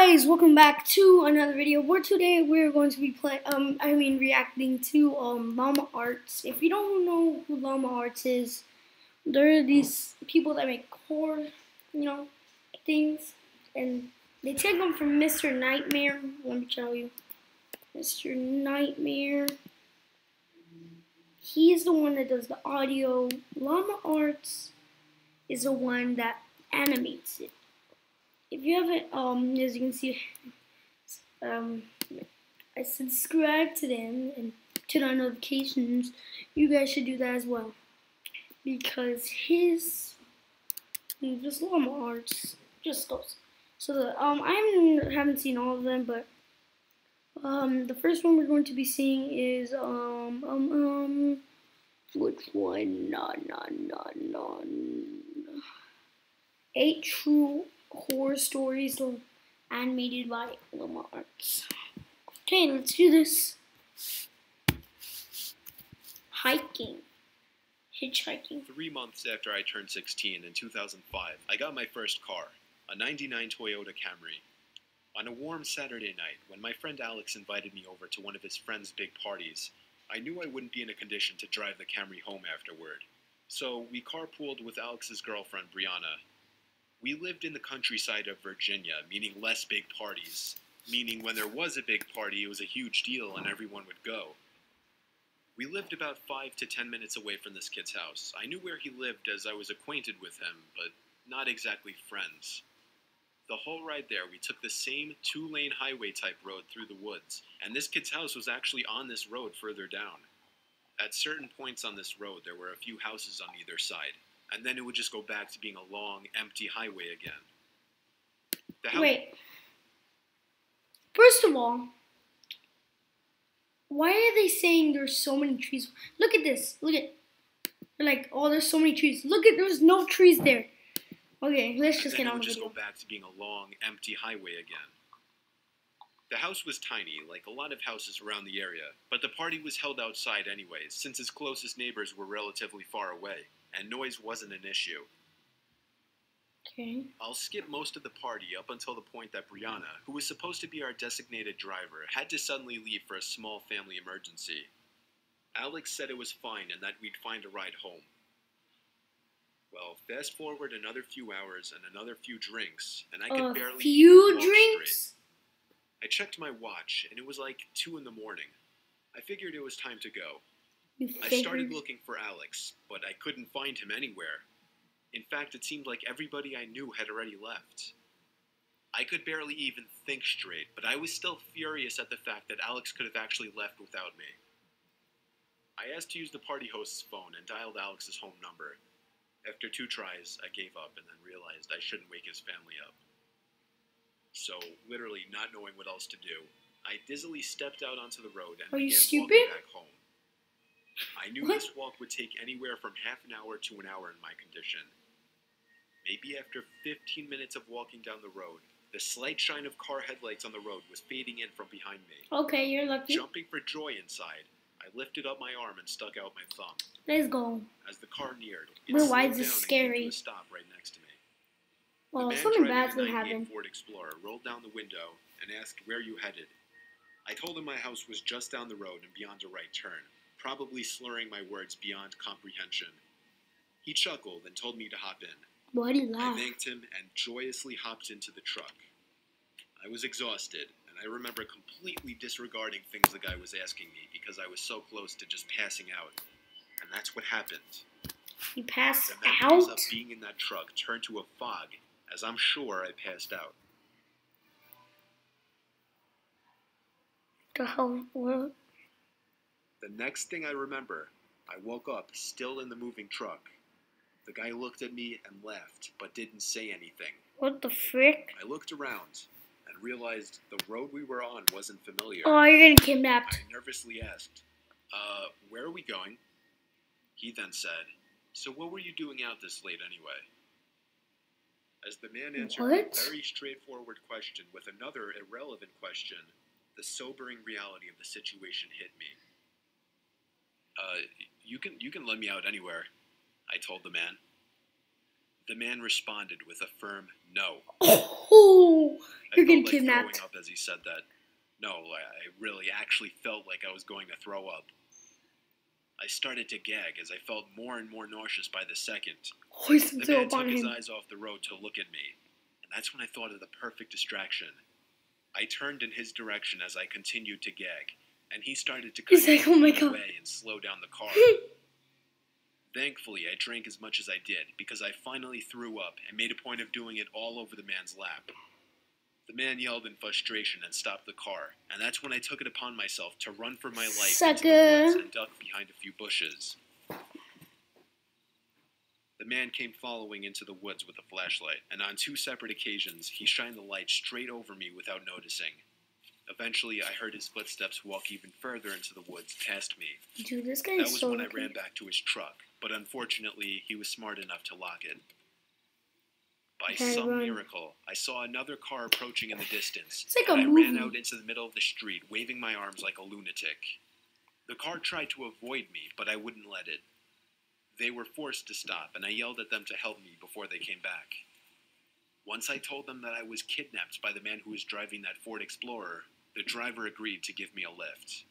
guys, welcome back to another video where today we're going to be reacting to Llama Arts. If you don't know who Llama Arts is, they're these people that make horror, things, and they take them from Mr. Nightmare. Let me tell you, Mr. Nightmare. He's the one that does the audio. Llama Arts is the one that animates it. If you haven't, as you can see, I subscribe to them and turn on notifications. You guys should do that as well, because this Llama Arts just goes. So I haven't seen all of them, but the first one we're going to be seeing is which one? 8 True Horror Stories animated by Llama Arts. Okay, let's do this. Hitchhiking. 3 months after I turned 16 in 2005, I got my first car, a '99 Toyota Camry. On a warm Saturday night, when my friend Alex invited me over to one of his friend's big parties, I knew I wouldn't be in a condition to drive the Camry home afterward. So we carpooled with Alex's girlfriend, Brianna. We lived in the countryside of Virginia, meaning less big parties. Meaning when there was a big party, it was a huge deal and everyone would go. We lived about 5 to 10 minutes away from this kid's house. I knew where he lived as I was acquainted with him, but not exactly friends. The whole ride there, we took the same 2-lane highway type road through the woods, and this kid's house was actually on this road further down. At certain points on this road, there were a few houses on either side, and then it would just go back to being a long, empty highway again. Wait. First of all, why are they saying there's so many trees? Look at this. Look at. They're like, oh, there's so many trees. Look at, there's no trees there. Okay, let's just get on with it. It would just go back to being a long, empty highway again. The house was tiny, like a lot of houses around the area, but the party was held outside anyways, since its closest neighbors were relatively far away, and noise wasn't an issue. Okay. I'll skip most of the party up until the point that Brianna, who was supposed to be our designated driver, had to suddenly leave for a small family emergency. Alex said it was fine and that we'd find a ride home. Well, fast forward another few hours and another few drinks, and I could barely walk straight. I checked my watch, and it was like 2 in the morning. I figured it was time to go. I started looking for Alex, but I couldn't find him anywhere. In fact, it seemed like everybody I knew had already left. I could barely even think straight, but I was still furious at the fact that Alex could have actually left without me. I asked to use the party host's phone and dialed Alex's home number. After 2 tries, I gave up and then realized I shouldn't wake his family up. So, literally not knowing what else to do, I dizzily stepped out onto the road and began walking back home. I knew this walk would take anywhere from half an hour to an hour in my condition. Maybe after 15 minutes of walking down the road, the slight shine of car headlights on the road was fading in from behind me. Okay, you're lucky. Jumping for joy inside, I lifted up my arm and stuck out my thumb. Let's go. As the car neared, why is this scary? To a stop right next to me. Well, the man something driving bad's gonna happen. Ford Explorer rolled down the window and asked where you headed. I told him my house was just down the road and beyond a right turn, probably slurring my words beyond comprehension. He chuckled and told me to hop in. Why'd he laugh? I thanked him and joyously hopped into the truck. I was exhausted, and I remember completely disregarding things the guy was asking me because I was so close to just passing out. And that's what happened. You passed out? The memories of being in that truck turned to a fog, as I'm sure I passed out. The hell? What? The next thing I remember, I woke up still in the moving truck. The guy looked at me and laughed, but didn't say anything. What the frick? I looked around and realized the road we were on wasn't familiar. Oh, you're getting kidnapped. I nervously asked, where are we going? He then said, so what were you doing out this late anyway? As the man answered a very straightforward question with another irrelevant question, the sobering reality of the situation hit me. You can let me out anywhere, I told the man. The man responded with a firm no. Oh, you're I getting felt like kidnapped. throwing up as he said that. No, I really actually felt like I was going to throw up. I started to gag as I felt more and more nauseous by the second. Hoist The man up on took his him. eyes off the road to look at me, and that's when I thought of the perfect distraction. I turned in his direction as I continued to gag, and he started to He's kind like, of "Oh my lean God." away and slow down the car. Thankfully, I drank as much as I did because I finally threw up and made a point of doing it all over the man's lap. The man yelled in frustration and stopped the car, and that's when I took it upon myself to run for my life into the woods and duck behind a few bushes. The man came following into the woods with a flashlight, and on 2 separate occasions, he shined the light straight over me without noticing. Eventually, I heard his footsteps walk even further into the woods past me. Dude, this guy That is was so when I lucky. ran back to his truck, but unfortunately, he was smart enough to lock it. By Okay, some run. miracle, I saw another car approaching in the distance, It's like and a I ran movie. out into the middle of the street, waving my arms like a lunatic. The car tried to avoid me, but I wouldn't let it. They were forced to stop, and I yelled at them to help me before they came back. Once I told them that I was kidnapped by the man who was driving that Ford Explorer, the driver agreed to give me a lift.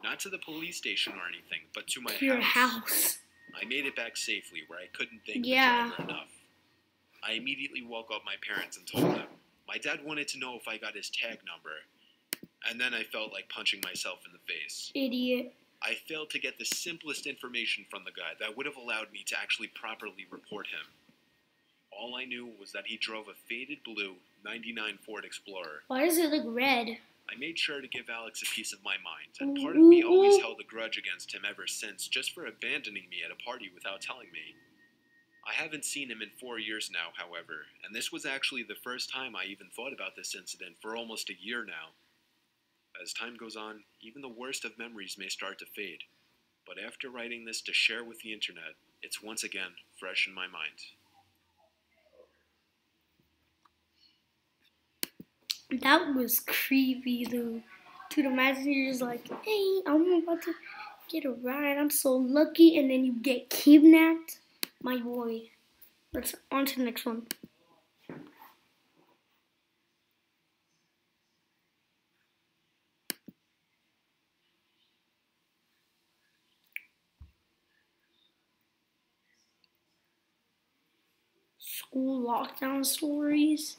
Not to the police station or anything, but to my Your house. house. I made it back safely, where I couldn't thank Yeah. the driver enough. I immediately woke up my parents and told them. My dad wanted to know if I got his tag number, and then I felt like punching myself in the face. Idiot. I failed to get the simplest information from the guy that would have allowed me to actually properly report him. All I knew was that he drove a faded blue 99 Ford Explorer. Why does it look red? I made sure to give Alex a piece of my mind, and part of me always held a grudge against him ever since, just for abandoning me at a party without telling me. I haven't seen him in 4 years now, however, and this was actually the first time I even thought about this incident for almost a year now. As time goes on, even the worst of memories may start to fade, but after writing this to share with the internet, it's once again fresh in my mind. That was creepy, though. Dude, imagine you're just like, hey, I'm about to get a ride. I'm so lucky. And then you get kidnapped. My boy. Let's on to the next one. School lockdown stories.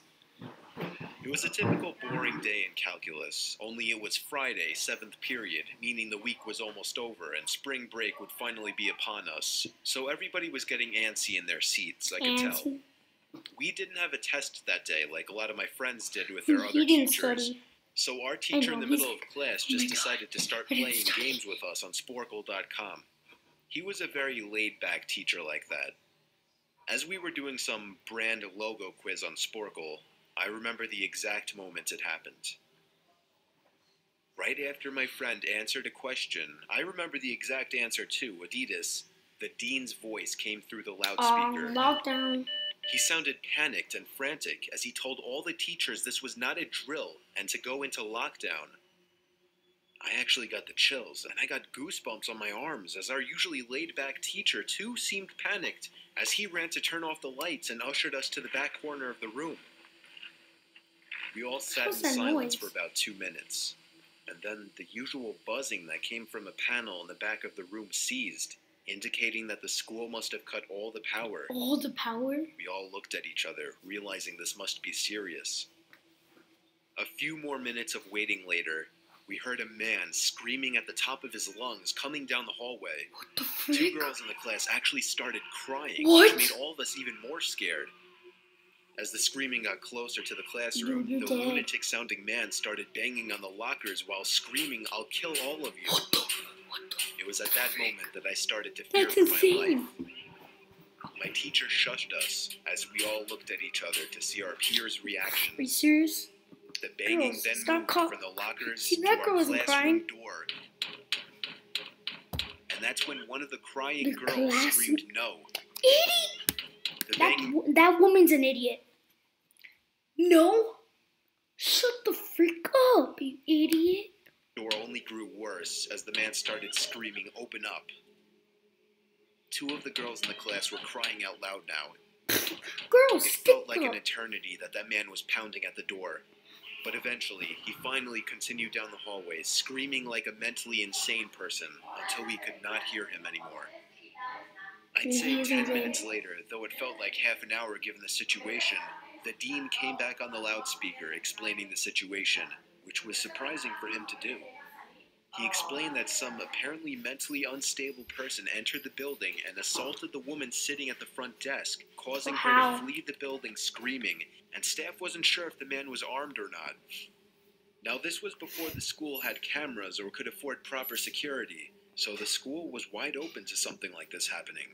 It was a typical boring day in calculus, only it was Friday, 7th period, meaning the week was almost over and spring break would finally be upon us. So everybody was getting antsy in their seats, I could tell. We didn't have a test that day like a lot of my friends did with their other He didn't teachers. study. So our teacher in the middle of class just God. decided to start I didn't playing study. games with us on Sporkle.com. He was a very laid-back teacher like that. As we were doing some brand logo quiz on Sporkle, I remember the exact moment it happened. Right after my friend answered a question, I remember the exact answer too, Adidas. The dean's voice came through the loudspeaker. Lockdown. He sounded panicked and frantic as he told all the teachers this was not a drill and to go into lockdown. I actually got the chills, and I got goosebumps on my arms as our usually laid-back teacher too seemed panicked as he ran to turn off the lights and ushered us to the back corner of the room. We all sat in What's that silence noise? for about 2 minutes, and then the usual buzzing that came from a panel in the back of the room ceased, indicating that the school must have cut all the power. All the power? We all looked at each other, realizing this must be serious. A few more minutes of waiting later, we heard a man screaming at the top of his lungs coming down the hallway. What the 2 frick? girls in the class actually started crying, What? which made all of us even more scared. As the screaming got closer to the classroom, Dude, you're the dead. lunatic-sounding man started banging on the lockers while screaming, "I'll kill all of you." What the? It was at that moment that I started to fear That's for my insane. life. My teacher shushed us as we all looked at each other to see our peers' Are you reactions. serious? The banging Girls, then stop moved call- from the lockers See, to that our girl wasn't classroom crying. door. And that's when one of the crying The girls class- screamed no. Idiot! The banging That woman's an idiot. No? Shut the freak up, you idiot. door only grew worse as the man started screaming, "Open up." 2 of the girls in the class were crying out loud now, Girl, It stick felt like up. an eternity that man was pounding at the door. But eventually, he finally continued down the hallway, screaming like a mentally insane person, until we could not hear him anymore. I'd say He is 10 insane. minutes later, though it felt like half an hour given the situation, the dean came back on the loudspeaker explaining the situation, which was surprising for him to do. He explained that some apparently mentally unstable person entered the building and assaulted the woman sitting at the front desk, causing her Wow. to flee the building screaming, and staff wasn't sure if the man was armed or not. Now, this was before the school had cameras or could afford proper security, so the school was wide open to something like this happening.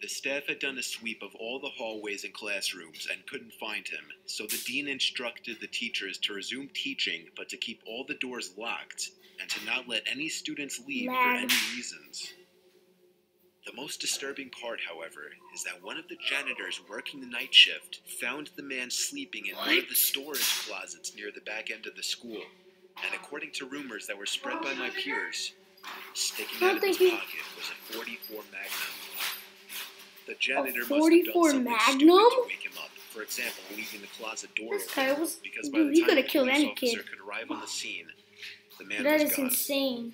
The staff had done a sweep of all the hallways and classrooms and couldn't find him, so the dean instructed the teachers to resume teaching but to keep all the doors locked and to not let any students leave for any reasons. The most disturbing part, however, is that one of the janitors working the night shift found the man sleeping in one of the storage closets near the back end of the school, and according to rumors that were spread by my peers, sticking out of his pocket was a .44 Magnum. The janitor must have done .44 something Magnum? stupid to wake him up. For example, leaving the closet door This guy open, was, because by dude, the he time could the have killed police any officer kid. could arrive on the scene, the man That was is gone. insane.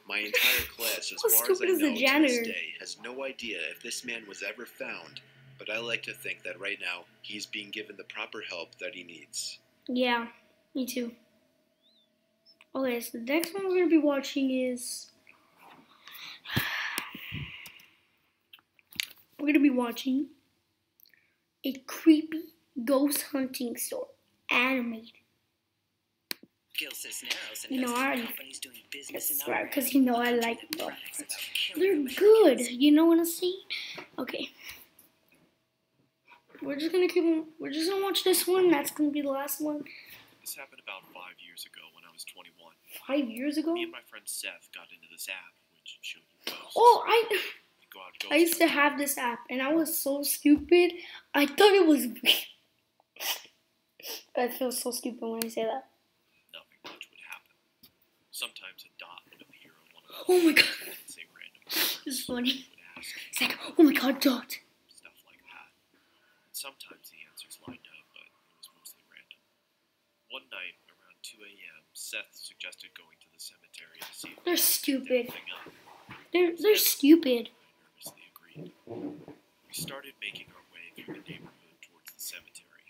My entire class, as How far as I stupid is the know to janitor? this day, has no idea if this man was ever found, but I like to think that right now he's being given the proper help that he needs. Yeah, me too. Okay, so the next one we're going to be watching is... We're going to be watching a creepy ghost hunting story, animated. You know, I already... That's right, because you know I like them. They're good, you know what I'm saying? Okay. We're just gonna watch this one. That's gonna be the last one. This happened about 5 years ago when I was 21. 5 years ago? Me and my friend Seth got into this app, which showed you ghosts. Oh, We go out I used to have this app, and I was so stupid. I thought it was real. I feel so stupid when I say that. Nothing much would happen. Sometimes a dot would appear on one of the Oh my god, and say random this is funny. would ask It's like, oh my god, Dot. stuff like that. And sometimes the answers lined up, but it was mostly random. One night around 2 a.m., Seth suggested going to the cemetery to see if They're they could stupid. pick anything up. They're stupid. I nervously agreed. We started making our way through the neighborhood towards the cemetery.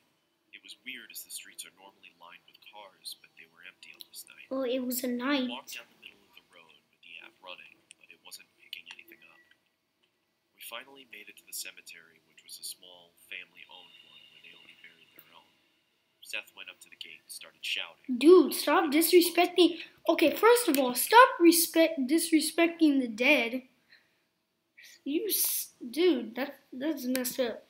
It was weird as the streets are normally lined with cars, but they were empty on this night. Well, it was a We night. walked down the middle of the road with the app running, but it wasn't picking anything up. We finally made it to the cemetery, which was a small, family-owned one where they only buried their own. Seth went up to the gate and started shouting. Dude, stop disrespecting. Okay, first of all, stop disrespecting the dead. Dude, that's messed up.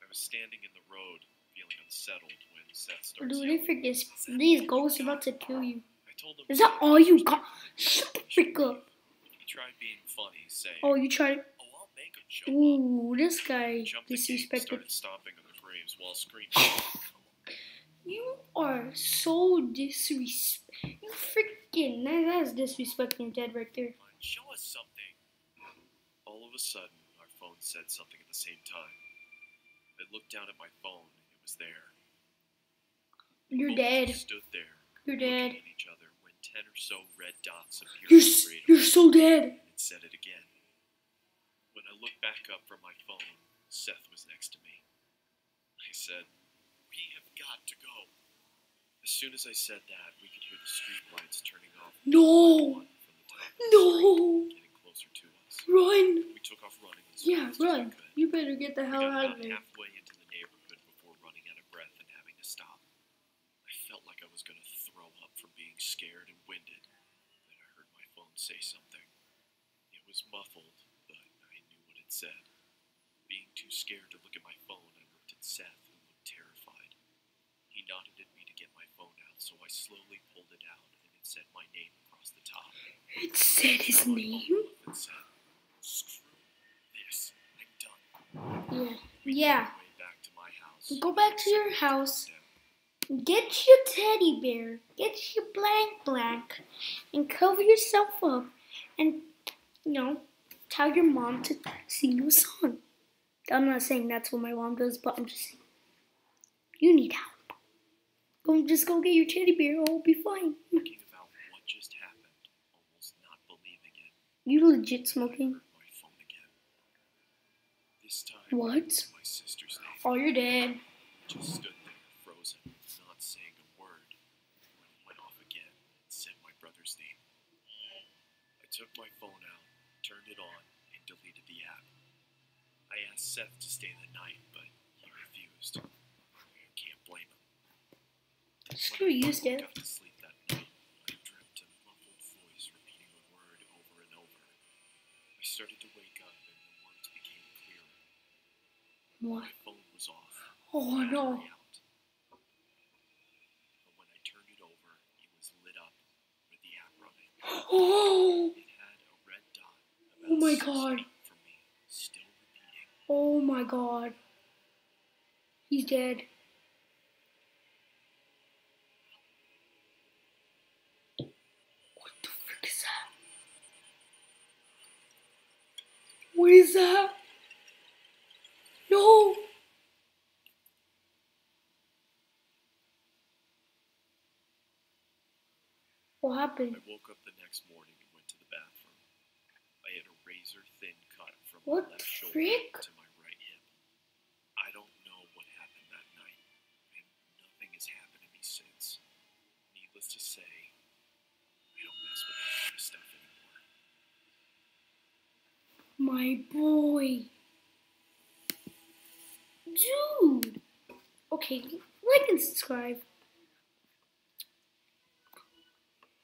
I was standing in the road, feeling unsettled when Seth started Dude, yelling. they forget these ghosts are about to kill you. I told him Is that all you got? Shut the frick up. He tried being funny, saying, Oh, you tried. "Oh, I'll make him show up." Ooh, this guy He jumped the gate and disrespected. started stomping on the graves while screaming. You are so disrespect. You freaking. That's disrespecting dead right there. Show us something. All of a sudden, our phones said something at the same time. I looked down at my phone. It was there. You're Both dead. just stood there, You're looking dead. at each other when 10 or so red dots appeared You're on the radar. you're so dead. And it said it again. When I looked back up from my phone, Seth was next to me. I said, "We have got to go." As soon as I said that, we could hear the street lights turning off. No. One from the top of the No. street, getting closer to us. Run. We took off running as Yeah, fast as we run. could. You better get the We hell got out of about there. halfway into the neighborhood before running out of breath and having to stop. I felt like I was going to throw up from being scared and winded. Then I heard my phone say something. It was muffled, but I knew what it said. Being too scared to look at my phone, I looked at Seth, who looked terrified. He nodded at me to get my phone out, so I slowly pulled it out, and it said my name across the top. It said his name? It said, "Screw this, I'm done." Yeah. We Yeah. made our way back to my house. Go back to your house. Down. Get your teddy bear. Get your blank. And cover yourself up. And, tell your mom to sing you a song. I'm not saying that's what my mom does, but I'm just saying you need help. Just go get your teddy bear. I'll be fine. Thinking about what just happened, almost not believing it. You legit smoking? My phone again. This time, What? my sister's name. Oh, you're dead. Just stood there, frozen, not saying a word, when it went off again and said my brother's name. I took my phone out, turned it on, and deleted the app. I asked Seth to stay the night, but he refused. I can't blame him. Screw you, Steph. Got to sleep that night. I dreamt a muffled voice repeating a word over and over. I started to wake up, and the words became clearer. What? My phone was off. Oh no. Battery out. But when I turned it over, it was lit up with the app running. Oh. It had a red dot. Oh my 6 God. feet from me, still repeating. Oh my God. He's dead. What the frick is that? What is that? No. What happened? I woke up the next morning and went to the bathroom. I had a razor-thin cut from What my the left shoulder frick? to my right hip. I don't know what happened that night, and nothing has happened to me since. Needless to say, I don't mess with that kind of stuff anymore. My boy. Dude. Okay, like and subscribe.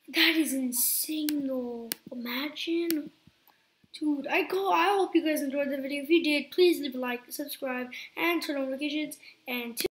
That is insane though. Imagine. Dude, I hope you guys enjoyed the video. If you did, please leave a like, subscribe, and turn on notifications. And